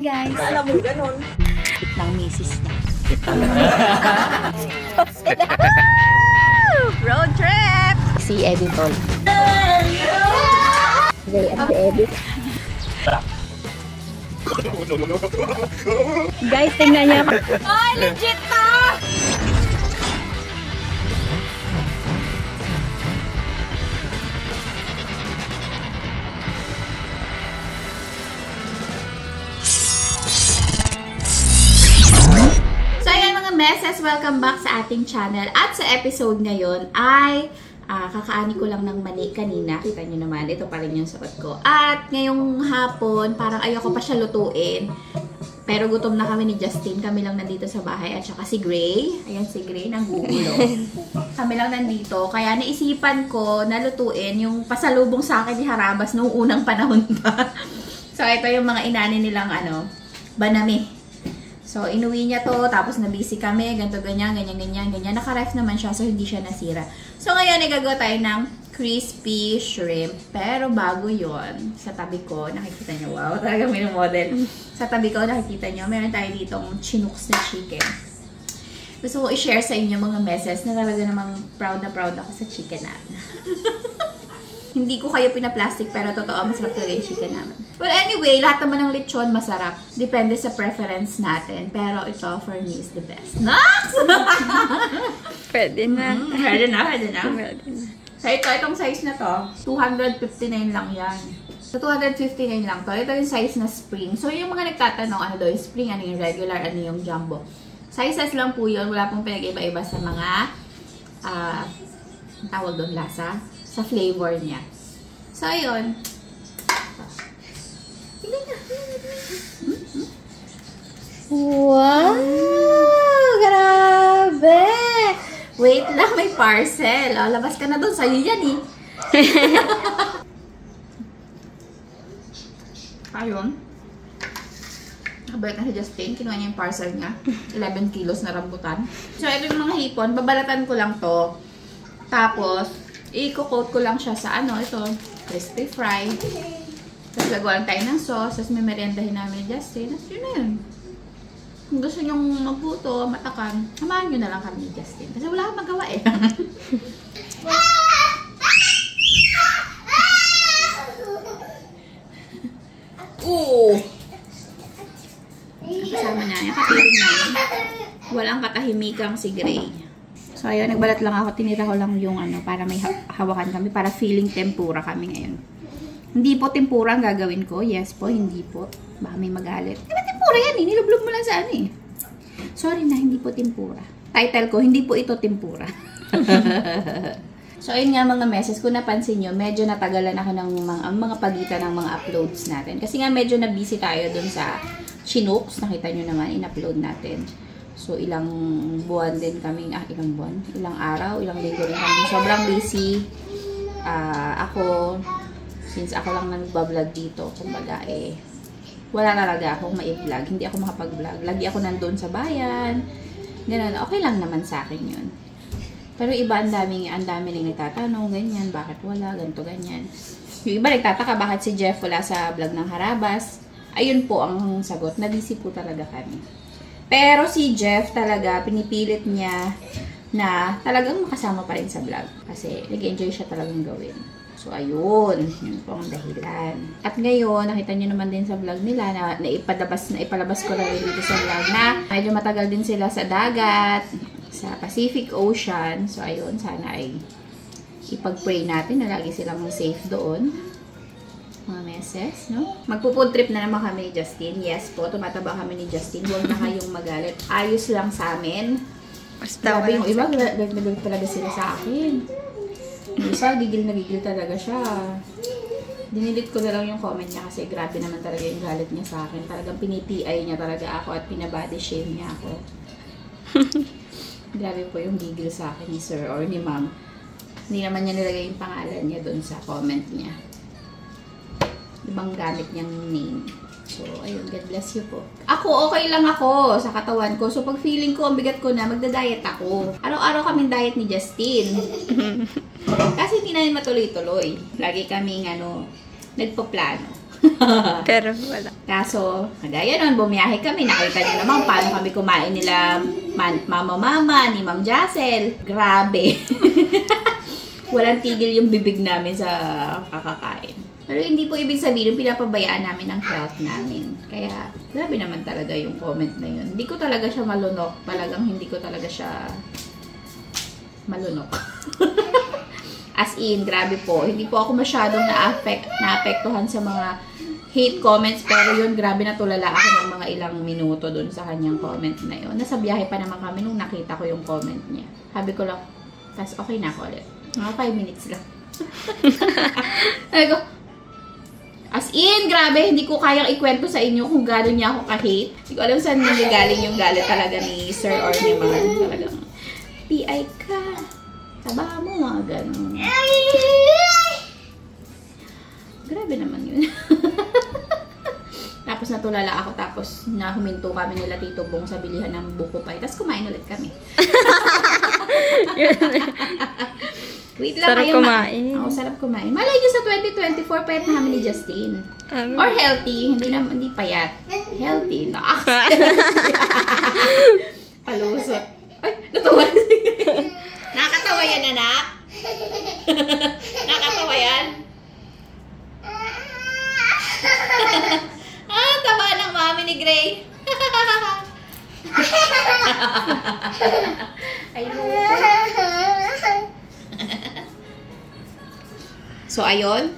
Guys. Alam mo, ganon. Ng misis niya. Road trip! Si Editor. Okay, ang si Edit. Guys, tingnan niyo. Ay, legit to! Beses, welcome back sa ating channel. At sa episode ngayon ay kakaani ko lang ng mani kanina. Kita nyo naman, ito pa rin yung suot ko. At ngayong hapon, parang ayoko pa siya lutuin. Pero gutom na kami ni Justin. Kami lang nandito sa bahay. At saka si Gray. Ayan si Gray, nanggugulo. Kami lang nandito. Kaya naisipan ko na lutuin yung pasalubong sa akin ni Harabas noong unang panahon pa. So ito yung mga inani nilang banami. So, inuwi niya to, tapos na-busy kami, ganito, ganyan. Naka-ref naman siya, so hindi siya nasira. So, ngayon, igagawa tayo ng crispy shrimp. Pero bago yon sa tabi ko, nakikita niyo, wow, talaga may model. Sa tabi ko, nakikita niyo, meron tayo ditong chinooks na chicken. Gusto ko i-share sa inyo mga meses na talaga namang proud na proud ako sa chicken namin. Hindi ko kayo pinaplastic, pero totoo, masarap talaga yung chicken namin. Well, anyway, lahat naman ng lechon masarap. Depende sa preference natin. Pero ito, for me, is the best. Nox! Pwede na. Pwede na. So, itong size na to, 259 lang yan. So, 259 lang to. Ito yung size na spring. So, yung mga nagtatanong, ano daw yung spring, ano yung regular, ano yung jumbo. Sizes lang po yun. Wala pong pinag-iba-iba sa mga, tawag doon, lasa. Sa flavor niya. So, ayun. Wow! Grabe! Wait lang, may parcel. Oh, labas ka na doon. Sa'yo yan eh. Ayun. Nakabalik na si Justin. Kinuha niya yung parcel niya. 11 kilos na rambutan. So, ito yung mga hipon. Babalatan ko lang to. Tapos, i-coat ko lang siya sa ito, crispy fry. Tapos gagawa tayo ng sauce. Tapos may meriendahin namin ni Justin. Tapos yun na yun. Kung gusto nyong magluto, matakan, samahan nyo na lang kami ni Justin. Kasi wala akong magawa eh. Oo! Kasama na yan. Kapiling namin. Walang katahimikang si Gray. So, ayun, nagbalat lang ako. Tinira ko lang yung para may hawakan kami. Para feeling tempura kami ngayon. Hindi po tempura ang gagawin ko. Yes po, hindi po. Baka may magalit. Di ba tempura yan eh? Nilublog mo lang sa eh. Sorry na, hindi po tempura. Title ko, hindi po ito tempura. So, ayun nga mga meses. Kung napansin nyo, medyo natagalan ako ng mga pagitan ng mga uploads natin. Kasi nga medyo na-busy tayo dun sa Chinooks. Nakita nyo naman, in-upload natin. So, ilang buwan din kami, ilang buwan? Ilang araw, ilang linggo rin kami. Sobrang busy. Ako, since ako lang nag-vlog dito, kumbaga wala talaga akong ma-vlog. Hindi ako makapag-vlog. Lagi ako nandun sa bayan. Ganun, okay lang naman sa akin yun. Pero iba, ang dami nang nagtatanong, ganyan, bakit wala, ganito, ganyan. Yung iba nagtataka, bakit si Jeff wala sa vlog ng Harabas? Ayun po ang sagot, na-busy po talaga kami. Pero si Jeff talaga, pinipilit niya na talagang makasama pa rin sa vlog. Kasi nag-enjoy siya talagang gawin. So, ayun. Yun po ang dahilan. At ngayon, nakita niyo naman din sa vlog nila na ipalabas ko na rin dito sa vlog na medyo matagal din sila sa dagat, sa Pacific Ocean. So, ayun. Sana ay ipag-pray natin na lagi silang safe doon. Mga meses, no? Magpo-food trip na naman kami ni Justin. Yes po, tumataba kami ni Justin. Huwag na kayong magalit. Ayos lang sa amin. Grabe yung iba, nagagalit talaga sila sa akin. Yung isa, gigil na gigil talaga siya. Dinilit ko na lang yung comment niya kasi grabe naman talaga yung galit niya sa akin. Talagang piniti-ay niya talaga ako at pinabody shame niya ako. Grabe po yung gigil sa akin ni Sir or ni Ma'am. Hindi naman niya nilagay yung pangalan niya doon sa comment niya. Ibang gamit niyang name. So, ayun, God bless you po. Ako, okay lang ako sa katawan ko. So, pag feeling ko, ang bigat ko na, magda-diet ako. Araw-araw kaming diet ni Justin. Kasi hindi namin matuloy-tuloy. Lagi kaming, nagpaplano. Pero wala. Kaso, kagaya nun, bumiyahe kami. Nakita niyo naman paano kami kumain nila mama ni Ma'am Jassel. Grabe. Walang tigil yung bibig namin sa kakakain. Pero hindi po ibig sabihin pinapabayaan namin ang health namin. Kaya, grabe naman talaga yung comment na yun. Hindi ko talaga siya malunok. Talagang hindi ko talaga siya malunok. As in, grabe po. Hindi po ako masyadong naapektuhan sa mga hate comments. Pero yun, grabe na tulala ako ng mga ilang minuto dun sa kanyang comment na yun. Nasa biyahe pa naman kami nung nakita ko yung comment niya. Sabi ko lang, tas okay na ako ulit. Mga 5 minutes lang. Sabi ko, as in, grabe, hindi ko kayang ikwento sa inyo kung gano'n niya ako ka-hate. Hindi ko alam saan nanggaling yung galit talaga ni Sir or ni Ma'am. Talagang, PI ka. Taba mo, mga gano'n. Grabe naman yun. Tapos natulala ako, tapos nahuminto kami nila Tito Bong sa bilihan ng buko pie. Tapos kumain ulit kami. Wait lang, sarap kumain. Oo, sarap kumain. Malay nyo sa 2024, payat na kami ni Justine. Or healthy, hindi payat. Healthy. Palusot. Ay, natuwa. Nakakatawa yan, anak. Nakakatawa yan. Taba ng mami ni Gray. Ay, so, ayun.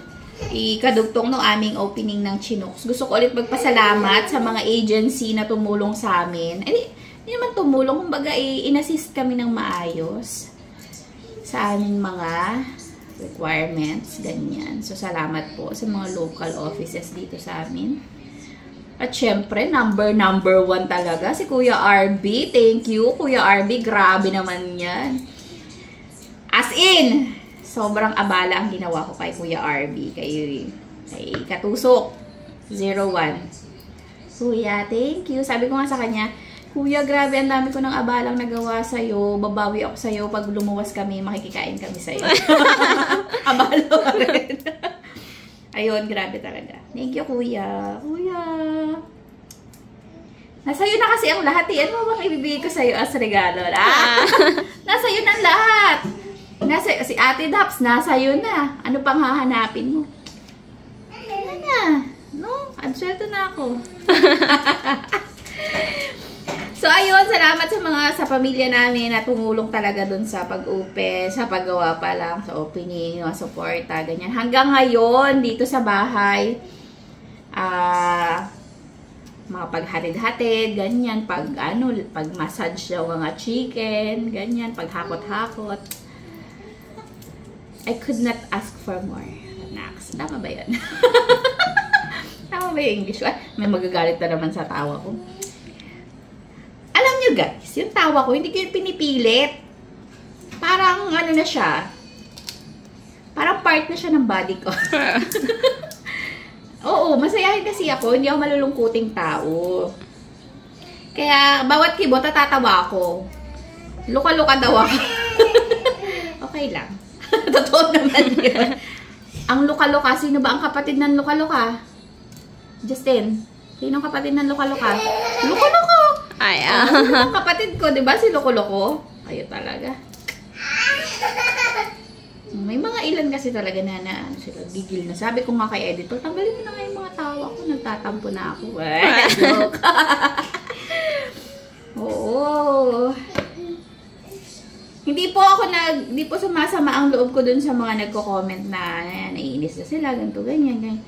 Ikadugtong ng aming opening ng Chinooks. Gusto ko ulit magpasalamat sa mga agency na tumulong sa amin. Hindi naman tumulong. Kumbaga, in-assist kami ng maayos sa aming mga requirements. Ganyan. So, salamat po sa mga local offices dito sa amin. At syempre, number 1 talaga, si Kuya RB. Thank you, Kuya RB. Grabe naman yan. As in, sobrang abala ang ginawa ko kay Kuya RB. Kay Katusok. 01. Kuya, thank you. Sabi ko nga sa kanya, Kuya, grabe, ang dami ko ng abalang nagawa sa'yo. Babawi ako sa'yo. Pag lumuwas kami, makikikain kami sa'yo. Abala pa rin. Ayun, grabe talaga. Thank you, Kuya. Kuya. Nasa'yo na kasi ang lahat eh. Ano bang ibibigay ko sa'yo as regalo? Nasa'yo na lahat. Si Ate Daps, nasa'yo na. Ano pang hahanapin mo? Ano na? No? Answelto na ako. So, ayun, salamat sa pamilya namin na tumulong talaga dun sa pag-open, sa paggawa pa lang, sa opening, mga suporta, ganyan. Hanggang ngayon, dito sa bahay, mga paghatid-hatid, ganyan, pag-massage daw mga chicken, ganyan, paghakot-hakot. I could not ask for more. Next. Tama ba yun? Tama ba yung English? May magagalit na naman sa tawa ko. Alam nyo guys, yung tawa ko, hindi ko yung pinipilit. Parang ano na siya. Parang part na siya ng body ko. Oo, masayahin kasi ako. Hindi ako malulungkuting tao. Kaya, bawat kibot, natatawa ako. Luka-luka daw ako. Okay lang. Totoo naman yun. Ang luka-luka, sino ba ang kapatid ng luka-luka? Justin, sino ang kapatid ng luka-luka? Luka-luka! Ay, ang kapatid ko, di ba? Si Loko-Loko. Ayo talaga. May mga ilan kasi talaga na ano sila, gigil na. Sabi ko nga kay editor, tanggalin mo na nga yung mga tawa ko. Nagtatampo na ako. Joke. Oo. Hindi po sumasama ang loob ko dun sa mga nagko-comment na naiinis na sila, ganito, ganyan, ganyan.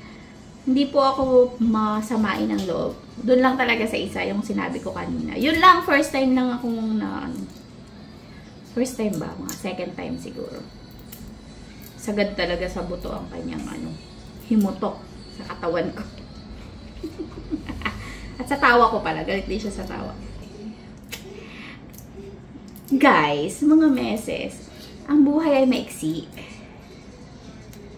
Hindi po ako masamain ang loob. Doon lang talaga sa isa yung sinabi ko kanina. Yun lang, first time lang akong first time ba? Mga second time siguro. Sagad talaga sa buto ang kanyang himutok sa katawan ko. At sa tawa ko pala. Galit din siya sa tawa. Guys, mga meses, ang buhay ay maiksi.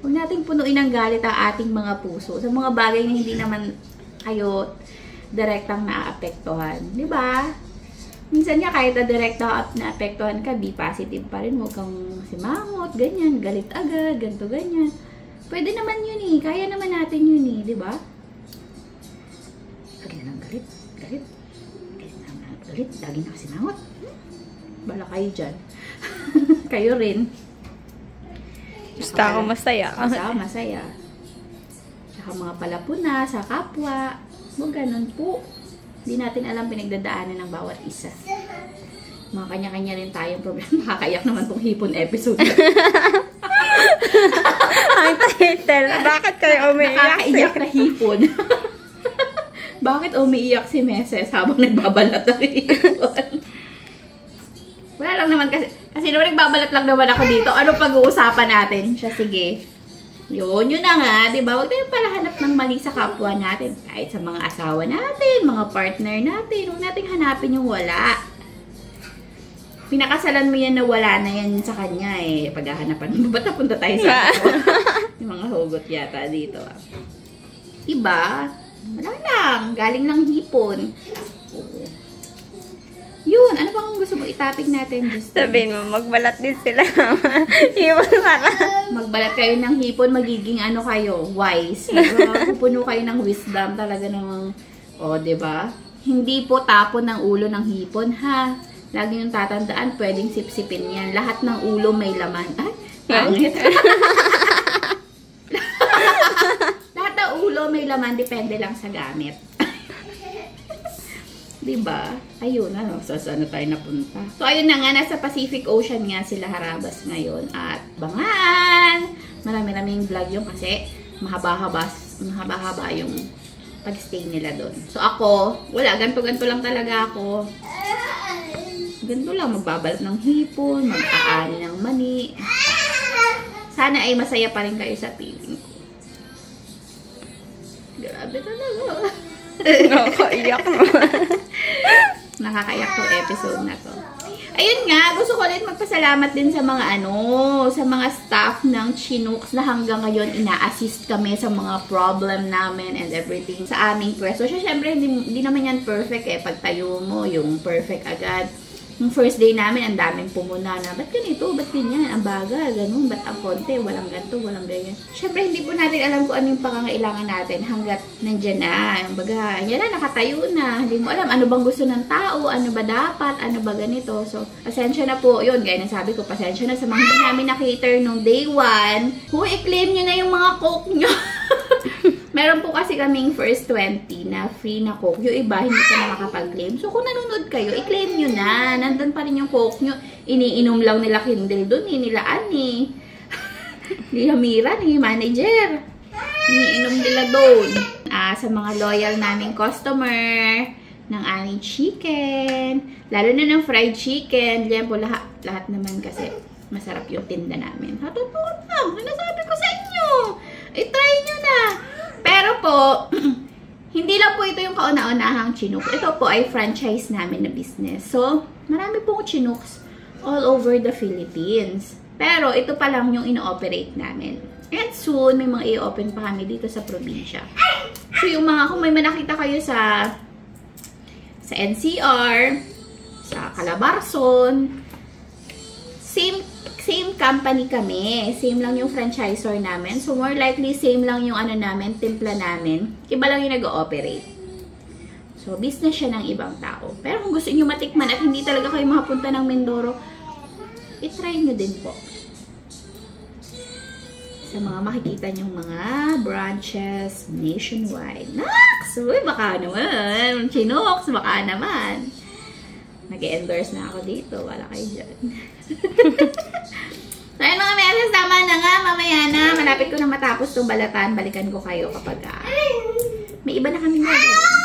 Huwag nating punuin ng galit ang ating mga puso sa mga bagay na hindi naman kayo direktang naapektuhan. Diba? Minsan nga kahit na direktang naapektuhan ka, be positive pa rin. Huwag kang simangot, ganyan, galit agad, ganito, ganyan. Pwede naman yun eh. Kaya naman natin yun eh. Diba? Galit. Galit. Galit. Lagi nakasimangot. Bala kayo dyan. Kayo rin. Gusto ako masaya. Masaya. Tsaka mga palapuna sa kapwa. Huwag ganun po. Hindi natin alam pinagdadaanan ng bawat isa. Mga kanya-kanya rin tayong problema. Nakakayak naman tong hipon episode. Ang title, bakit kayo umiiyak? Nakakaiyak na hipon. Bakit umiiyak si Meses habang nagbabalat ng hipon? Wala lang naman kasi naman nagbabalat lang naman ako dito. Ano pag-uusapan natin? Siya, sige. Yun na nga, di ba? Huwag tayong palahanap ng mali sa kapwa natin. Kahit sa mga asawa natin, mga partner natin, huwag nating hanapin yung wala. Pinakasalan mo yan na wala na yan sa kanya eh. Paghahanapan mo, ba't napunta tayo sa ako? Yung mga hugot yata dito. Diba? Wala lang. Galing lang hipon. Oo. Yun, ano bang gusto mo i-topic natin? Sabihin mo, magbalat din sila. Hipon para. Magbalat kayo ng hipon, magiging ano kayo, wise. Diba? Pupuno kayo ng wisdom talaga namang, diba? Hindi po tapon ng ulo ng hipon, ha? Lagi yung tatandaan, pwedeng sipsipin yan. Lahat ng ulo may laman. Ay, pangit. Lahat ng ulo may laman, depende lang sa gamit. Diba? Ayun, saan tayo napunta? So, ayun na nga, nasa Pacific Ocean nga sila harabas ngayon. At bangan! Marami-raming vlog yung kasi mahaba-haba yung pag-stay nila doon. So, ako, wala, ganto-ganto lang talaga ako. Ganito lang, magbabalat ng hipon, mag-aani ng mani. Sana ay masaya pa rin kayo sa piling ko. Grabe talaga. Nakakaiyak naman. Nakakaiyak tong episode na to. Ayun nga, gusto ko ulit magpasalamat din sa mga sa mga staff ng Chinooks na hanggang ngayon ina-assist kami sa mga problem namin and everything sa aming pwesto. Siyempre, hindi naman yan perfect eh. Pagtayo mo, yung perfect agad. Yung first day namin, ang daming pumuna na, ba't ganito? Ba't ganyan? Ang bagal, ganun, ba't ang konti? Walang ganito, walang ganyan. Siyempre, hindi po natin alam kung ano yung pangangailangan natin hanggat nandyan na. Yung baga, yan na, nakatayo na. Hindi mo alam, ano bang gusto ng tao? Ano ba dapat? Ano ba ganito? So, pasensya na po. Yun, gaya ng sabi ko, pasensya na sa mga hindi namin na-cater nung day 1. I-claim nyo na yung mga coke nyo. Meron po kasi kaming first 20 na free na coke. Yung iba, hindi ka na makapag-claim. So, kung nanonood kayo, i-claim nyo na. Nandun pa rin yung coke nyo. Iniinom lang nila Kindle dun, nila Ani. Nila Mira, ni manager. Iniinom nila dun. Sa mga loyal naming customer, ng aming chicken, lalo na ng fried chicken. Diyan po lahat naman kasi masarap yung tinda namin. Totoo lang. Sinasabi ko sa inyo. I-try nyo na. Pero po, hindi lang po ito yung kauna-unahang Chinooks. Ito po ay franchise namin na business. So, marami pong Chinooks all over the Philippines. Pero, ito pa lang yung ino-operate namin. And soon, may mga i-open pa kami dito sa probinsya. So, yung mga, kung may manakita kayo sa NCR, sa Calabarzon, same company kami. Same lang yung franchisor namin. So, more likely, same lang yung timpla namin. Iba lang yung nag-ooperate. So, business siya ng ibang tao. Pero kung gusto nyo matikman at hindi talaga kayo makapunta ng Mindoro, itry nyo din po. Sa mga makikita nyong mga branches nationwide. Naks! Uy, baka naman. Chinooks, baka naman. Nag-endorse na ako dito. Wala kayo dyan. So, ayun mga meses, tama na nga. Mamaya na. Malapit ko na matapos itong balatan. Balikan ko kayo kapag may iba na kaming gagawin.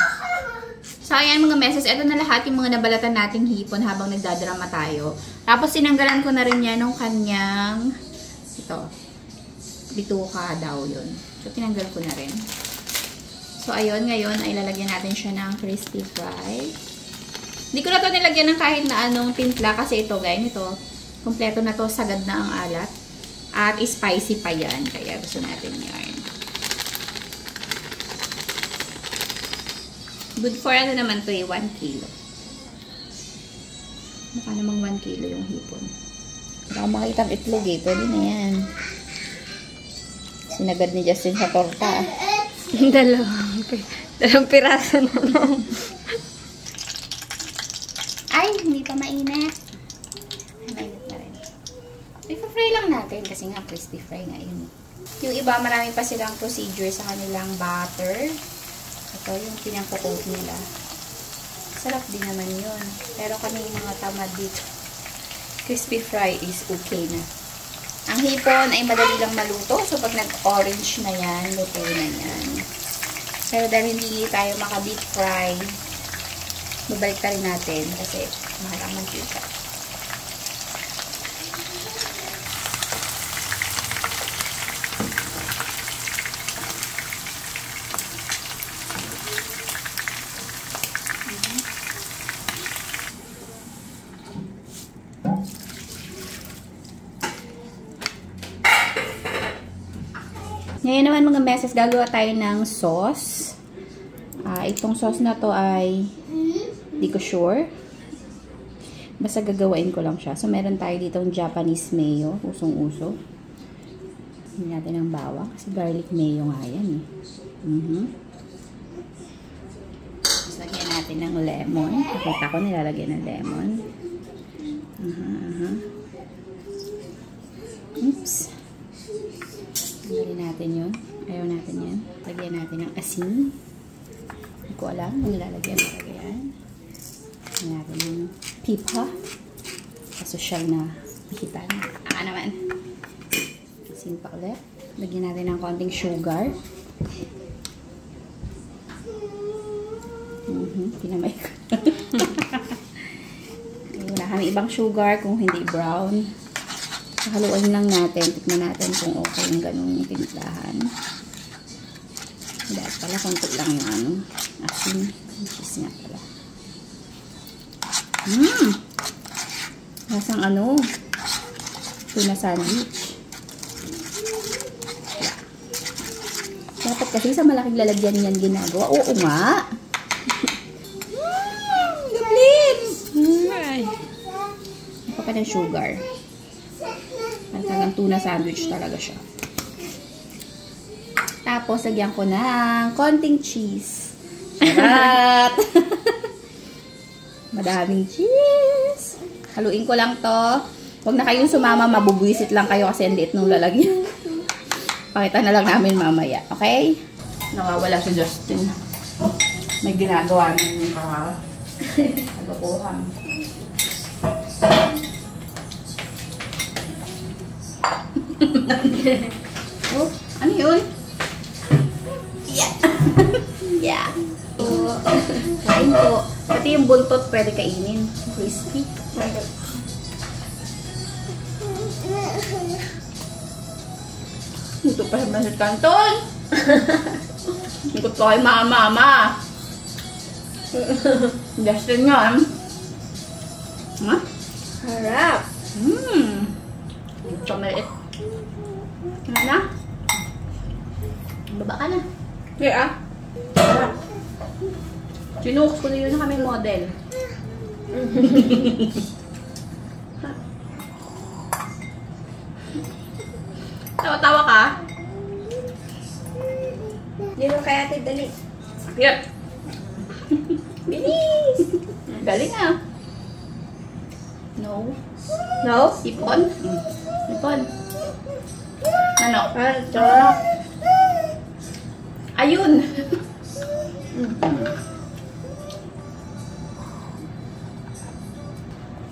So, ayan mga meses. Ito na lahat yung mga nabalatan nating hipon habang nagdadrama tayo. Tapos, sinanggalan ko na rin yan ng kanyang bituka daw yun. So, tinanggal ko na rin. So, ayun. Ngayon, ay lalagyan natin siya ng crispy fry. Hindi ko na ito nilagyan ng kahit na anong timpla kasi ito, guys, ito, kompleto na to, sagad na ang alat. At spicy pa yan, kaya gusto natin yan. Good for ano naman to 1 kilo. Baka namang 1 kilo yung hipon. Baka makita ang itlog eh, pwede na yan. Sinagad ni Justin sa torta. Dalawang Dalawang piraso na lang. Ay, hindi pa mainit. Ay, mainit na rin. I-fry lang natin kasi nga crispy fry nga yun. Yung iba, marami pa silang procedure sa kanilang butter. Ito yung pinang-coat nila. Sarap din naman yun. Pero kami mga tamad dito. Crispy fry is okay na. Ang hipon ay madali lang maluto. So, pag nag-orange na yan, luto na yan. Pero dahil hindi tayo maka-deep fry, babalik rin natin kasi mahal ang mantika. Ngayon naman mga meses, gagawa tayo ng sauce. Itong sauce na to ay di ko sure. Basta gagawain ko lang siya. So, meron tayo ditong Japanese mayo. Usong-uso. Hindi natin ang bawang. Kasi garlic mayo nga yan eh. Tapos, lagyan natin ng lemon. Nakita ko nilalagyan ng lemon. Oops. Tanggalin natin yun. Ayaw natin yan. Lagyan natin ng asin. Hindi ko alam kung nilalagyan talaga yan. Lagyan natin ng pipa. Kasosyal na hitan. Naman. Asin pa ulit. Lagyan natin ng konting sugar. Pinamay ko. Wala kami ibang sugar kung hindi brown. Haluan lang natin. Tikman natin kung okay yung ganung timplahan. Dahil pala, konti lang yung ano. Asin. Cheese nga pala. Lasang ano. Tuna sandwich. Dapat kasi sa malaking lalagyan yan ginagawa. Oo nga. Gablin! Ito pa ng sugar. Talagang tuna sandwich talaga siya. Tapos, lagyan ko ng konting cheese. Sarap! Madaming cheese. Haluin ko lang to. Huwag na kayong sumama, mabubwisit lang kayo kasi ang liit nung lalagyan. Pakita na lang namin mamaya. Okay? Nawawala si Justin. May ginagawa na yung kagapuhan. Oh, ano yun? Yeah. Yeah. Kain po. Pati yung buntot pwede kainin. Crispy. Ito pa sa Masit Canton. Ikot ko kay mama. Justin yun. Ha? Harap. Ito maliit. Ano na? Baba ka na. Yeah. Sinuks ko na yun na kami model. Tawa-tawa ka? Hindi mo kaya ate dali. Yep. Bilis! Galing ah. No. No? Ipon? Ipon. Ano? Ito. Ayun!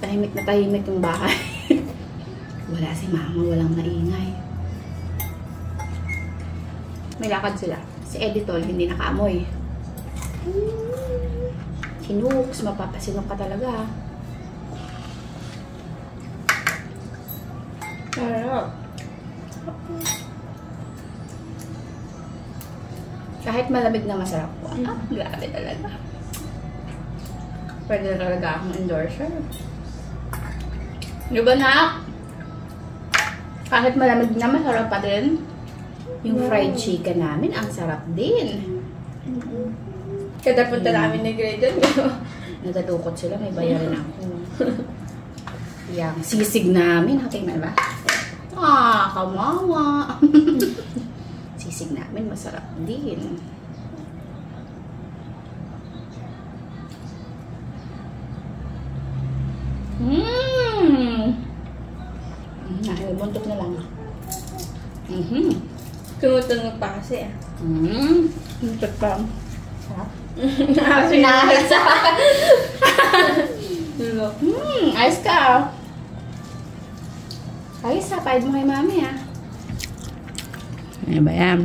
Tahimik na tahimik yung bahay. Wala si mama, walang naingay. May lakad sila. Si editor, hindi nakaamoy. Sinuks, mapapasinok ka talaga. Harap. Kahit malamig na masarap po. Grabe talaga. Pwede na talaga akong endorser. Di ba, nak? Kahit malamig na masarap pa din. Yung fried chicken namin, ang sarap din. Kada punta namin ni Graydon. Nadadukot sila, may bayarin ako. Yang sisig namin, hating na ba? Kawawa. Sisig namin, masarap din. Tumutunog pa kasi ah. Ito pa. Sarap. Sinahit sa Ayos ka. Ayos ha, pahid mo kay mami ha. Ano ba yan?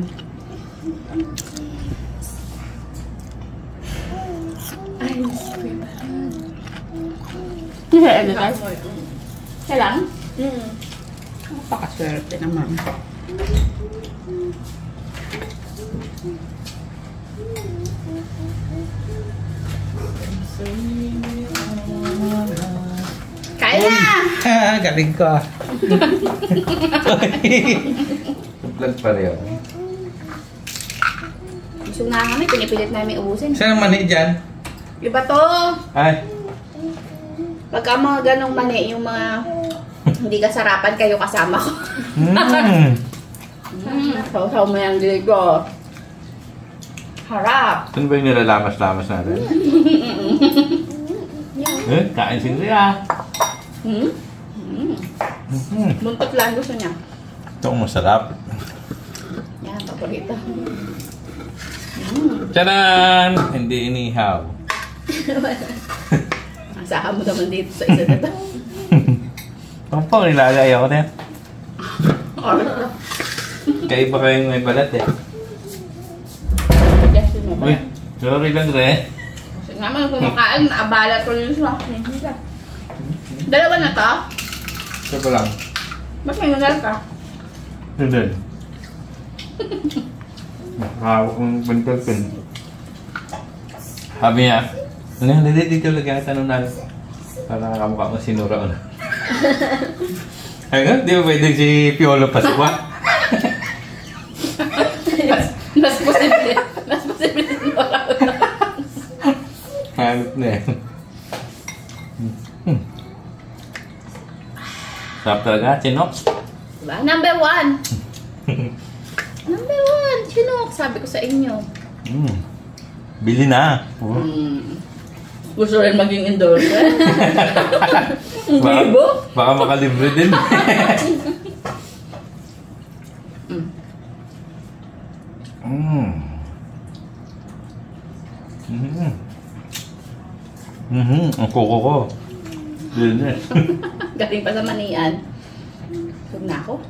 Ay, sweet. Ano tayo? Kailang? Mm. Napakaswerte naman. Kaya na! Galing ko ah. Vlog pa rin. Gusto na kami, pinipilit namin ubusin. Saan ang mani dyan? Iba to! Ay. Pagka mga ganong mani, yung mga hindi kasarapan kayo kasama ko. Saw-saw mo yung dilig ko. Harap! Saan ba yung nilalamas-lamas natin? Kain sila ah. Buntot lang gusto niya. Ito ang masarap. Yan, paborito. Tcharan! Hindi inihaw. Ang saka mo naman dito sa isa na to. Ang po, nilagay ako na. Alright. Kaiba kayong may balat eh. Yes, yun mo Uy, ba? sorry lang rin. Kasi naman kumakain, naabala ko yun sa akin. Dalawa na to? Ito pa lang. Ba't may ngal ka? Ito din. Nakahawak ng bantol pin. Sabi niya, ano yung dito lagyan ang tanong namin. Para nakamukha mo sinura ko na. Ayun, di ba pwede si Piolo Pasqua? Mas posible. Mas posible sinura ko na. Hanap na eh. Sarap talaga, Chinox. Diba? Number 1. Number 1, Chinook. Sabi ko sa inyo. Bili na. Gusto rin maging endorser? Hindi bo? Baka makalibre din. Ang kuko ko. Linis. Galing pa sa manian. Sug na ako.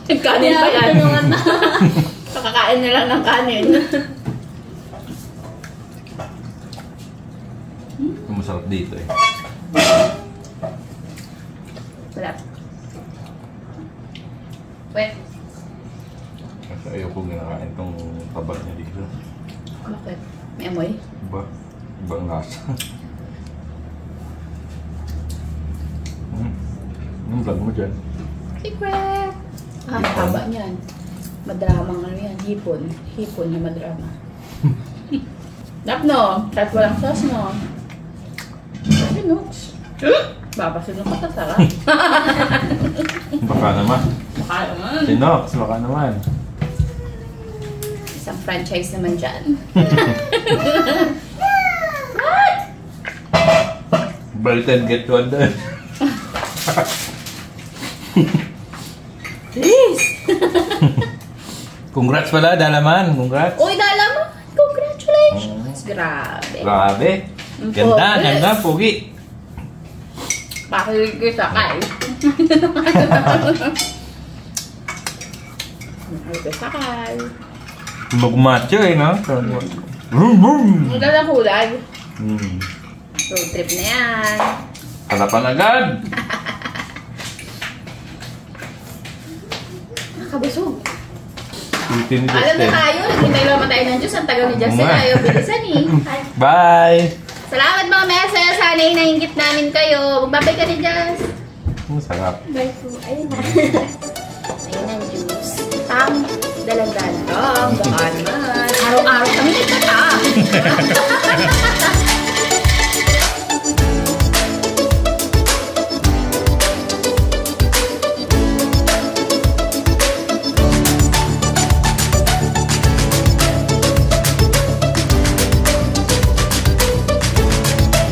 Kanin pa yan. Kakakain na lang ng kanin. Masarap dito eh. Wala. Wait. Kasi ayoko ginakain itong tabak niya dito. Bakit? May amoy? Iba. Ibang lasa. Anong vlog mo dyan? Secret! Ah, haba niyan. Madramang ano yan. Hipon. Hipon na madrama. Dap no? Kahit walang sauce no? Sinuks. Babasunod ka sa sarap. Baka naman. Baka naman. Sinox, baka naman. Isang franchise naman dyan. Buy 10, get 1 doon. Please! Congrats pala, Dalaman. Congrats. Uy, dala mo! Congratulations! Grabe. Grabe. Ganda, ganda, pogi. Bakit kita kay? Bakit kita kay? Magmacho eh, no? Vroom, vroom. Ang ganda kulay. Hmm. Road trip na yan. Harapan agad. Nakabusog. Itin ni Alam na Justin. tayo, naghintay lang tayo ng Diyos. Ang tagal ni Justin, Oo nga. ayaw bilisan eh. Bye. Salamat mga mesa. Sana inaingit namin kayo. Magbabay ka ni Jess. Ang sarap. Bye po. Ayun na. Ayun ang juice. Dalagan. Baka naman. Araw-araw kami nagtata.